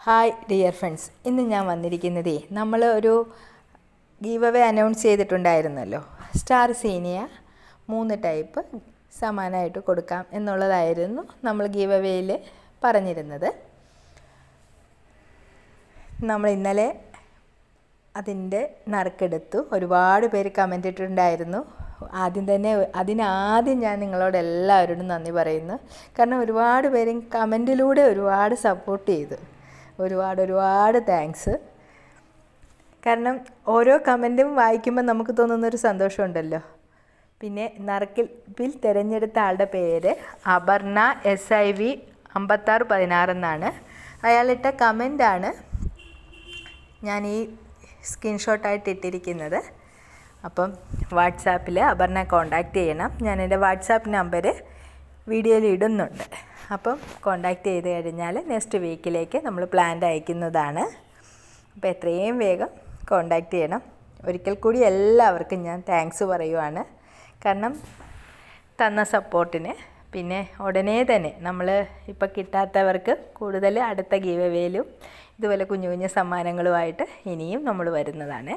Hi dear friends, ഇന്ന് ഞാൻ വന്നിരിക്കുന്നതേ നമ്മൾ ഒരു ഗീവ് അവേ അനൗൺസ് ചെയ്തിട്ടുണ്ടായിരുന്നല്ലോ. സ്റ്റാർ സീനിയ 3 ടൈപ്പ് സമ്മാനമായിട്ട് കൊടുക്കാം എന്നുള്ളതായിരുന്നു നമ്മൾ ഗീവ് അവേയിൽ പറഞ്ഞിരുന്നത്. നമ്മൾ ഇന്നലെ അതിൻ്റെ നറുക്കെടുത്തു. ഒരുപാട് പേര് കമൻ്റ് ഇട്ടിട്ടുണ്ടായിരുന്നു. അതിനാദ്യം ഞാൻ നിങ്ങളോട് എല്ലാവരോടും നന്ദി പറയുന്നു. കാരണം ഒരുപാട് പേരും കമൻറ്റിലൂടെ ഒരുപാട് സപ്പോർട്ട് ചെയ്തു. ഒരുപാട് താങ്ക്സ്. കാരണം ഓരോ കമൻറ്റും വായിക്കുമ്പോൾ നമുക്ക് തോന്നുന്നൊരു സന്തോഷമുണ്ടല്ലോ. പിന്നെ നറുക്കിൽ തിരഞ്ഞെടുത്ത ആളുടെ പേര് അപർണ SIV 5616 എന്നാണ്. അയാളിട്ട കമൻ്റാണ് ഞാൻ ഈ സ്ക്രീൻഷോട്ടായിട്ട് ഇട്ടിരിക്കുന്നത്. അപ്പം വാട്സാപ്പിൽ അപർണ കോണ്ടാക്റ്റ് ചെയ്യണം. ഞാൻ എൻ്റെ വാട്സാപ്പ് നമ്പർ വീഡിയോയിൽ ഇടുന്നുണ്ട്. അപ്പം കോണ്ടാക്റ്റ് ചെയ്ത് കഴിഞ്ഞാൽ നെക്സ്റ്റ് വീക്കിലേക്ക് നമ്മൾ പ്ലാൻ അയക്കുന്നതാണ്. അപ്പോൾ എത്രയും വേഗം കോണ്ടാക്റ്റ് ചെയ്യണം. ഒരിക്കൽ കൂടി എല്ലാവർക്കും ഞാൻ താങ്ക്സ് പറയുവാണ്. കാരണം തന്ന സപ്പോർട്ടിന്. പിന്നെ ഉടനെ തന്നെ നമ്മൾ ഇപ്പോൾ കിട്ടാത്തവർക്ക് കൂടുതൽ അടുത്ത ഗീവ് അവേയിലും ഇതുപോലെ കുഞ്ഞു കുഞ്ഞു സമ്മാനങ്ങളുമായിട്ട് ഇനിയും നമ്മൾ വരുന്നതാണ്.